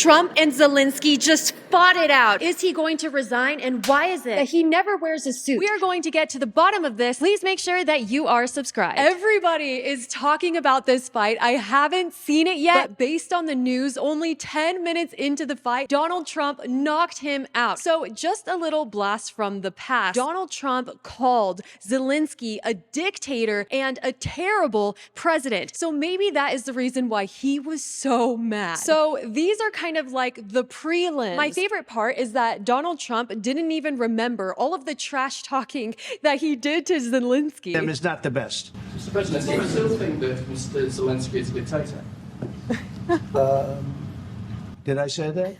Trump and Zelensky just fought it out. Is he going to resign, and why is it that he never wears a suit? We are going to get to the bottom of this. Please make sure that you are subscribed. Everybody is talking about this fight. I haven't seen it yet, but based on the news, only 10 minutes into the fight, Donald Trump knocked him out. So just a little blast from the past. Donald Trump called Zelensky a dictator and a terrible president. So maybe that is the reason why he was so mad. So these are kind of like the prelims. My favorite part is that Donald Trump didn't even remember all of the trash talking that he did to Zelensky. Them is not the best. Mr. President, do you still think that Mr. Zelensky is a dictator? Did I say that?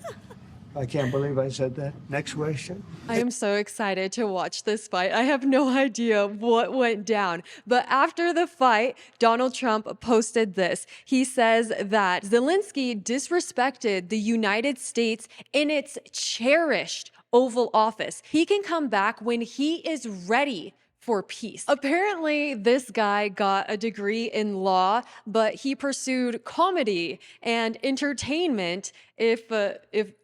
I can't believe I said that. Next question. I am so excited to watch this fight. I have no idea what went down. But after the fight, Donald Trump posted this. He says that Zelensky disrespected the United States in its cherished Oval Office. He can come back when he is ready for peace. Apparently, this guy got a degree in law, but he pursued comedy and entertainment, if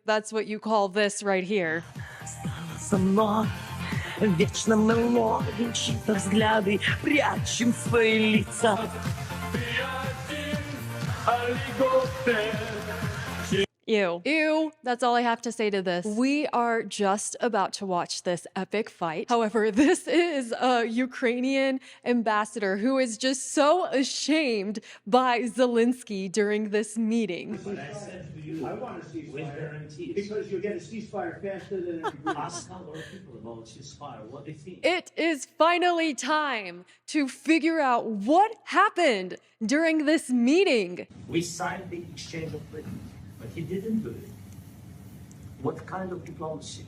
that's what you call this right here. Вечно мы ловим чьи-то взгляды, прячем свои лица. Ew. Ew. That's all I have to say to this. We are just about to watch this epic fight. However, this is a Ukrainian ambassador who is just so ashamed by Zelensky during this meeting. I want a ceasefire because you get a ceasefire faster than an agreement. Ask a lot of people about ceasefire, what they think. It is finally time to figure out what happened during this meeting. We signed the exchange of prisoners, but he didn't do it. What kind of diplomacy,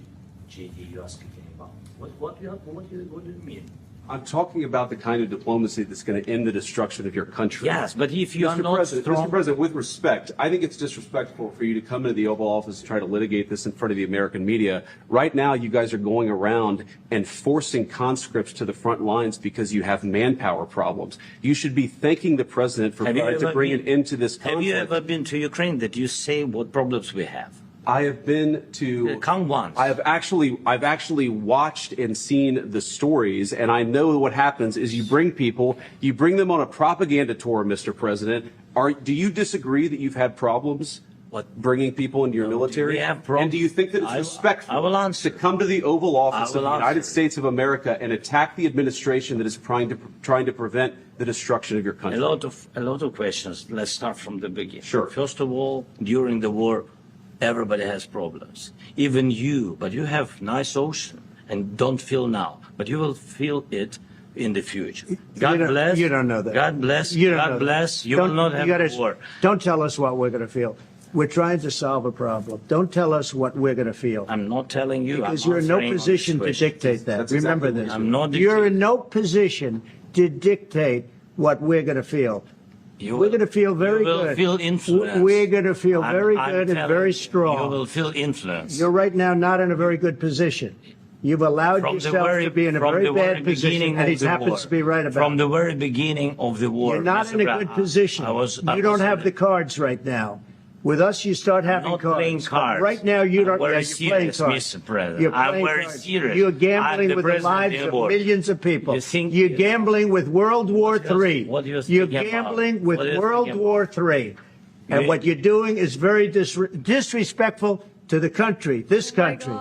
JD, you are speaking about? What do you mean? I'm talking about the kind of diplomacy that's going to end the destruction of your country. Yes, but if you are not strong... Mr. President, with respect, I think it's disrespectful for you to come into the Oval Office and try to litigate this in front of the American media. Right now, you guys are going around and forcing conscripts to the front lines because you have manpower problems. You should be thanking the President for trying to bring an end to this conflict. Have you ever been to Ukraine that you say what problems we have? I have been to. Come once. I've actually watched and seen the stories, and I know what happens is you bring them on a propaganda tour, Mr. President. Do you disagree that you've had problems bringing people into your military? We have problems. And do you think that it's respectful to come to the Oval Office of the United States of America and attack the administration that is trying to prevent the destruction of your country? A lot of questions. Let's start from the beginning. Sure. First of all, during the war, everybody has problems, even you, but you have nice ocean and don't feel now, but you will feel it in the future. God bless. You don't know that. God bless. You God bless. You will not have war. Don't tell us what we're going to feel. We're trying to solve a problem. Don't tell us what we're going to feel. I'm not telling you. Because you're in no position to dictate that. That's Remember exactly this. I'm not You're in dictating. no position to dictate what we're going to feel. We're going to feel very good. You will feel influence. We're going to feel very good and very strong. You will feel influence. You're right now not in a very good position. You've allowed yourself to be in a very bad position, and he happens to be right about it. From the very beginning of the war. You're not in a good position. You don't have the cards right now. With us, you start having cards. I'm not playing cards. Right now, you don't. I'm very You're playing serious, cards. Mr. President. You're I'm playing very cards. serious. You're gambling I'm with the lives of millions of people. You're gambling with World War III. You're gambling with World War III. And what you're doing is very disrespectful to the country, this country.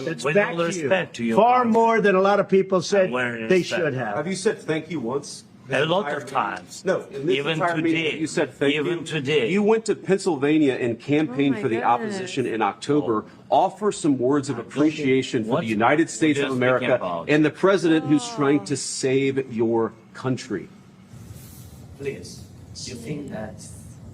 It's with back all to respect you. to you. Far more than a lot of people said they should Have have. you said thank you once? A lot of times. No, in this Even entire today. meeting, you said thank you. Even today. You went to Pennsylvania and campaigned Oh my for the goodness. opposition in October. Offer some words of appreciation for What- the United States what of are you speaking America about? and the president who's trying to save your country. Please, you think that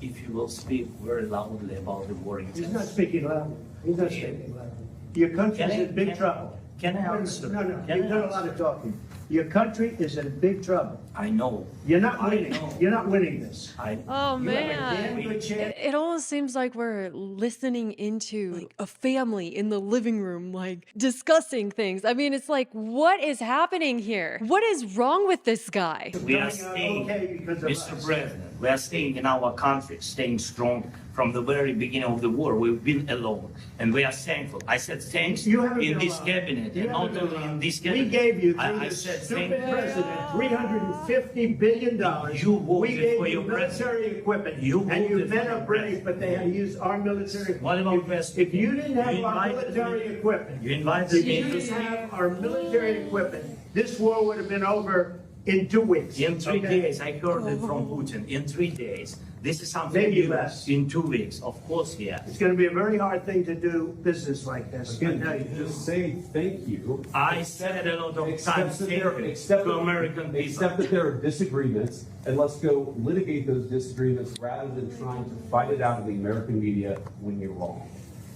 if you will speak very loudly about the war, He's not speaking loudly. He's not speaking loudly. Your country is in big trouble. Can I answer? No, Can you've I done a answer? lot of talking. Your country is in big trouble. I know. You're not winning. know. You're not winning this. Oh You have a damn man. good chance. It almost seems like we're listening into like a family in the living room, like discussing things. I mean, it's like, what is happening here? What is wrong with this guy? We are Coming out staying, okay because of Mr. us. President, we are staying in our country, staying strong. From the very beginning of the war, we've been alone, and we are thankful. I said thanks in this cabinet, and not only in this cabinet. We gave you, through I this said stupid thank president, $350 billion. You voted we gave for you your military equipment. You and you voted men for are your brave, but they had to use our military. What about if you didn't have our military equipment, you invited me if you didn't have our military equipment, this war would have been over in 2 weeks. In 3 days, I heard it from Putin. In 3 days. This is something Maybe new. less. In 2 weeks, of course, yes. It's going to be a very hard thing to do business like this. Again, just say thank you. I said a lot of times thank you to American people. Accept that there are disagreements, and let's go litigate those disagreements rather than trying to fight it out in the American media when you're wrong.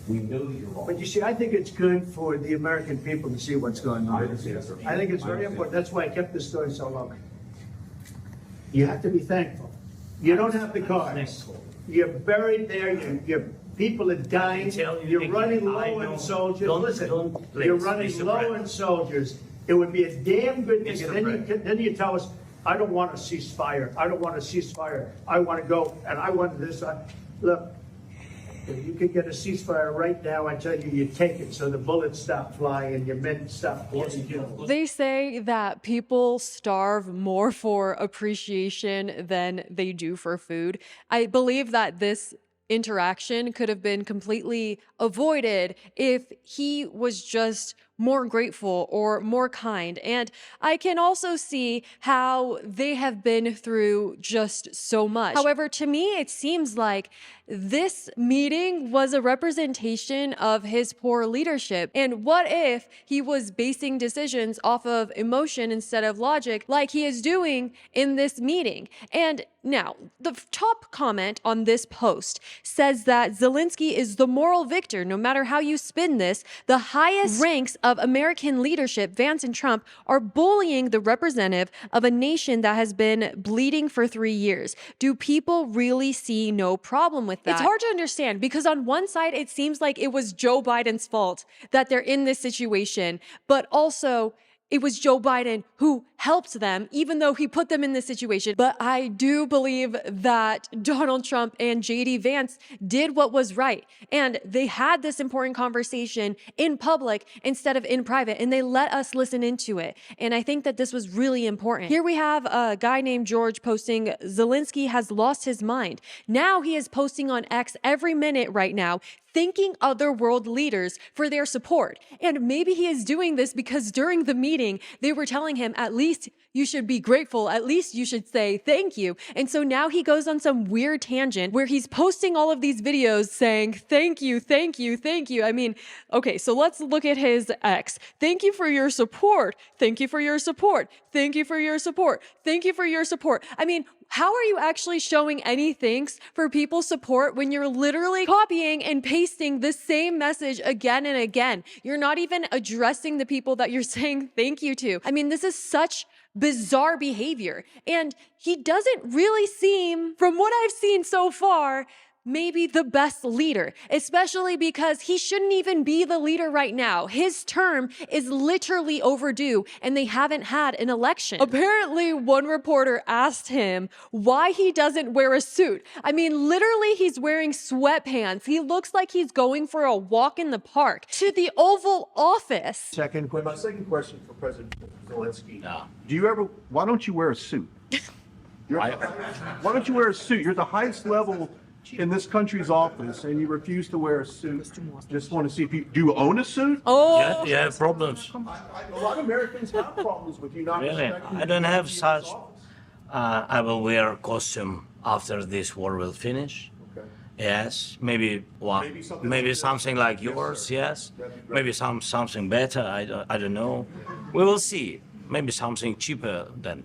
We know that you're wrong. But you see, I think it's good for the American people to see what's going on. I understand, sir. I think it's very important. That's why I kept this story so long. You have to be thankful. You don't have the cards. You're buried there. Your people are dying. You're running low on soldiers. Listen, you're running low on soldiers. It would be a damn good thing. And then you tell us, I don't want a ceasefire. I don't want a ceasefire. I want to go, and I want this. Look, if you could get a ceasefire right now, I tell you, you take it so the bullets stop flying and your men stop getting killed. They say that people starve more for appreciation than they do for food. I believe that this interaction could have been completely avoided if he was just more grateful or more kind. And I can also see how they have been through just so much. However, to me, it seems like this meeting was a representation of his poor leadership. And what if he was basing decisions off of emotion instead of logic, like he is doing in this meeting? And now, the top comment on this post says that Zelensky is the moral victor. No matter how you spin this, the highest ranks of American leadership, Vance and Trump, are bullying the representative of a nation that has been bleeding for 3 years. Do people really see no problem with that? It's hard to understand because on one side, it seems like it was Joe Biden's fault that they're in this situation, but also it was Joe Biden who helped them, even though he put them in this situation. But I do believe that Donald Trump and JD Vance did what was right. And they had this important conversation in public instead of in private, and they let us listen into it. And I think that this was really important. Here we have a guy named George posting, Zelensky has lost his mind. Now he is posting on X every minute right now, thanking other world leaders for their support. And maybe he is doing this because during the meeting, they were telling him, at least you should be grateful. At least you should say thank you. And so now he goes on some weird tangent where he's posting all of these videos saying, thank you, thank you, thank you. I mean, okay, so let's look at his X. Thank you for your support. Thank you for your support. Thank you for your support. Thank you for your support. I mean, how are you actually showing any thanks for people's support when you're literally copying and pasting the same message again and again? You're not even addressing the people that you're saying thank you to. I mean, this is such bizarre behavior. And he doesn't really seem, from what I've seen so far, maybe the best leader, especially because he shouldn't even be the leader right now. His term is literally overdue and they haven't had an election. Apparently, one reporter asked him why he doesn't wear a suit. I mean, literally, he's wearing sweatpants. He looks like he's going for a walk in the park to the Oval Office. My second question for President Zelensky. Why don't you wear a suit? Why don't you wear a suit? You're the highest level in this country's office, and you refuse to wear a suit. Just want to see if do you own a suit? Oh, You have problems. A lot of Americans have problems with you not Really? respecting I don't the have office. such. I will wear a costume after this war will finish. Okay. Yes, maybe one, Maybe something something like yours. sir. Yes, That'd be great. maybe something better. I don't know. We will see. Maybe something cheaper than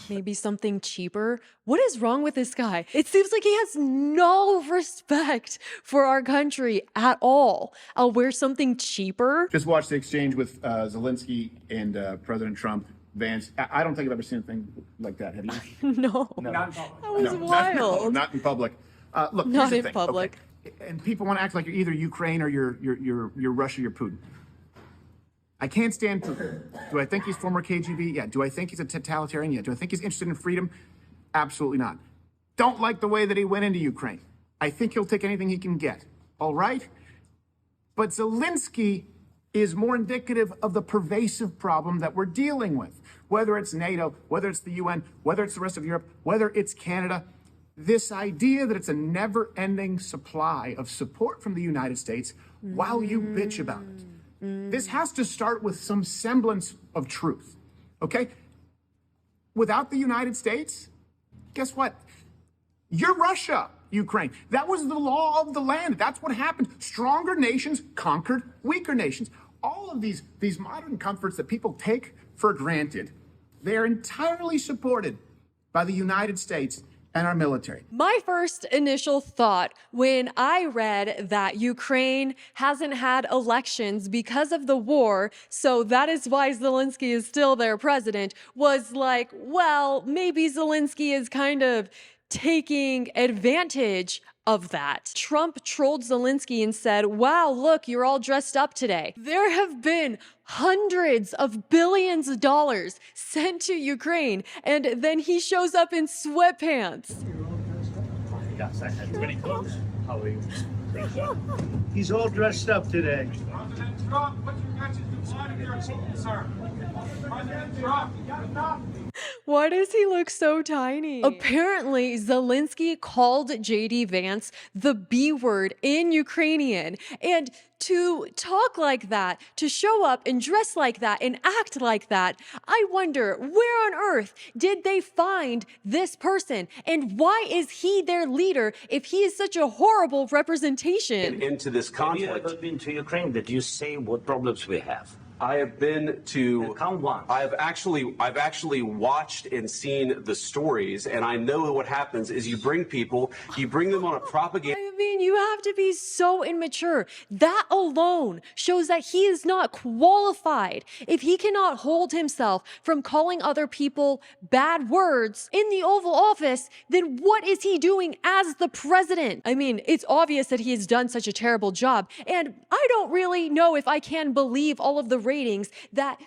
maybe something cheaper. What is wrong with this guy? It seems like he has no respect for our country at all. I'll wear something cheaper. Just watched the exchange with Zelensky and President Trump. Vance, I don't think I've ever seen anything like that. Have you? No, Not, that was no, wild. not in public. Look, Not here's the in thing, public. okay? And people want to act like you're either Ukraine or you're Russia, you're Putin. I can't stand Putin. Do I think he's former KGB? Yeah. Do I think he's a totalitarian? Yeah. Do I think he's interested in freedom? Absolutely not. Don't like the way that he went into Ukraine. I think he'll take anything he can get. All right? But Zelensky is more indicative of the pervasive problem that we're dealing with. Whether it's NATO, whether it's the UN, whether it's the rest of Europe, whether it's Canada, this idea that it's a never-ending supply of support from the United States while you bitch about it. This has to start with some semblance of truth, okay? Without the United States, guess what? You're Russia, Ukraine. That was the law of the land. That's what happened. Stronger nations conquered weaker nations. All of these modern comforts that people take for granted, they're entirely supported by the United States and our military. My first initial thought when I read that Ukraine hasn't had elections because of the war, so that is why Zelensky is still their president, was like, well, maybe Zelensky is kind of taking advantage of that. Trump trolled Zelensky and said, wow, look, you're all dressed up today. There have been hundreds of billions of dollars sent to Ukraine, and then he shows up in sweatpants. Yes, I had 20 clothes. How are you? He's all dressed up today. President Trump, what's your message to Vladimir Putin, sir? President Trump, Why does he look so tiny? Apparently, Zelensky called JD Vance the B word in Ukrainian. And to talk like that, to show up and dress like that and act like that, I wonder where on earth did they find this person? And why is he their leader if he is such a horrible representation? Into this conflict. Have you ever been to Ukraine? Did you say what problems we have? I have been to. Count once. I've actually watched and seen the stories, and I know what happens is you bring them on a propaganda. I mean, you have to be so immature. That alone shows that he is not qualified. If he cannot hold himself from calling other people bad words in the Oval Office, then what is he doing as the president? I mean, it's obvious that he has done such a terrible job, and I don't really know if I can believe all of the ratings that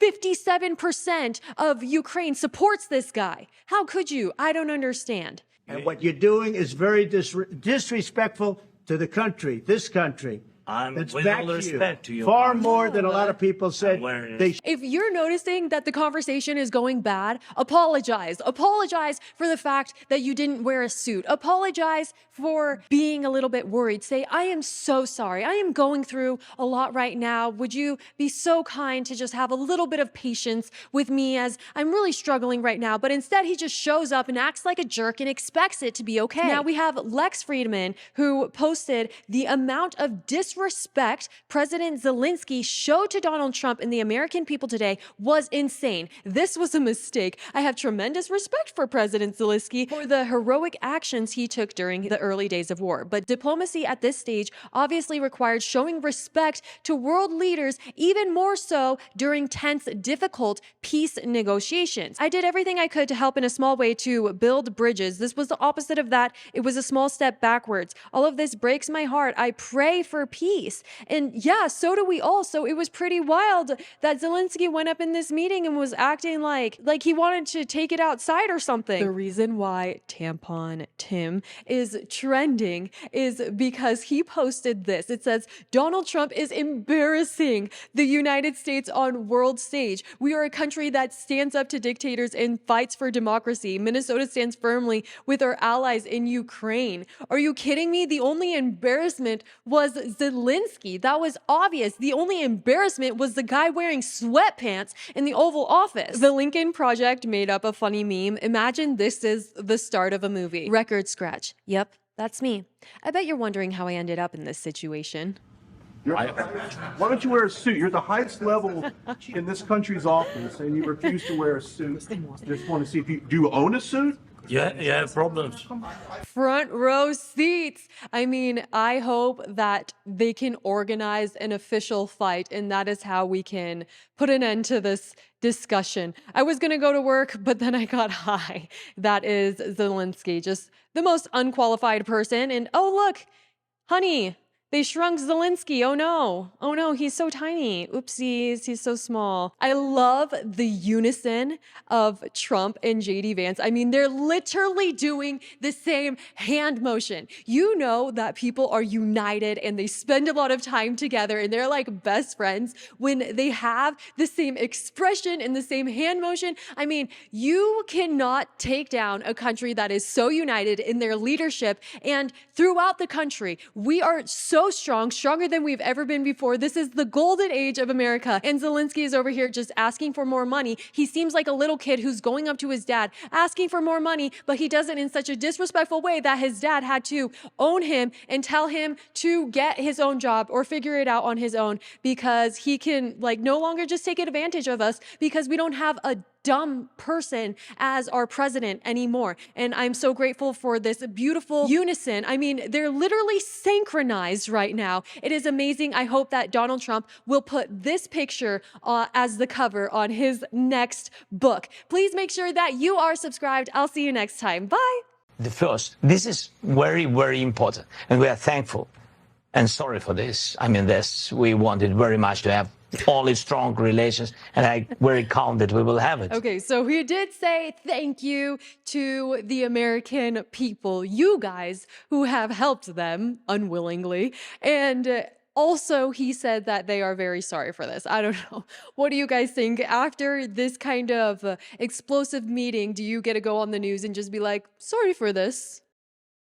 57% of Ukraine supports this guy. How could you? I don't understand. And what you're doing is very disrespectful to the country, this country. With back all to respect to you. Far more than a lot of people said they should. If you're noticing that the conversation is going bad, apologize. Apologize for the fact that you didn't wear a suit. Apologize for being a little bit worried. Say, I am so sorry. I am going through a lot right now. Would you be so kind to just have a little bit of patience with me as I'm really struggling right now? But instead, he just shows up and acts like a jerk and expects it to be okay. Now we have Lex Friedman, who posted the amount of disrespect President Zelensky showed to Donald Trump and the American people today was insane. This was a mistake. I have tremendous respect for President Zelensky for the heroic actions he took during the early days of war. But diplomacy at this stage obviously required showing respect to world leaders, even more so during tense, difficult peace negotiations. I did everything I could to help in a small way to build bridges. This was the opposite of that. It was a small step backwards. All of this breaks my heart. I pray for peace. And yeah, so do we all. So it was pretty wild that Zelensky went up in this meeting and was acting like he wanted to take it outside or something. The reason why Tampon Tim is trending is because he posted this. It says, Donald Trump is embarrassing the United States on world stage. We are a country that stands up to dictators and fights for democracy. Minnesota stands firmly with our allies in Ukraine. Are you kidding me? The only embarrassment was Zelensky. That was obvious. The only embarrassment was the guy wearing sweatpants in the Oval Office. The Lincoln Project made up a funny meme. Imagine this is the start of a movie. Record scratch. Yep, that's me. I bet you're wondering how I ended up in this situation. Why don't you wear a suit? You're the highest level in this country's office, and you refuse to wear a suit. Just want to see if do you own a suit? Yeah, you have problems. Front row seats. I mean, I hope that they can organize an official fight, and that is how we can put an end to this discussion. I was going to go to work, but then I got high. That is Zelensky, just the most unqualified person. And oh, look, honey, They shrunk Zelensky. Oh no. Oh no, he's so tiny. Oopsies, he's so small. I love the unison of Trump and JD Vance. I mean, they're literally doing the same hand motion. You know that people are united and they spend a lot of time together and they're like best friends when they have the same expression and the same hand motion. I mean, you cannot take down a country that is so united in their leadership, and throughout the country, we are so strong, stronger than we've ever been before. This is the golden age of America. And Zelensky is over here just asking for more money. He seems like a little kid who's going up to his dad, asking for more money, but he does it in such a disrespectful way that his dad had to own him and tell him to get his own job or figure it out on his own, because he can like no longer just take advantage of us because we don't have a dumb person as our president anymore. And I'm so grateful for this beautiful unison. I mean, they're literally synchronized right now. It is amazing. I hope that Donald Trump will put this picture as the cover on his next book. Please make sure that you are subscribed. I'll see you next time. Bye. The first, this is very, very important, and we are thankful and sorry for this. I mean, we wanted very much to have only strong relations, and I'm very calm that we will have it. Okay, so he did say thank you to the American people, you guys who have helped them unwillingly. And also, he said that they are very sorry for this. I don't know. What do you guys think? After this kind of explosive meeting, do you get to go on the news and just be like, sorry for this?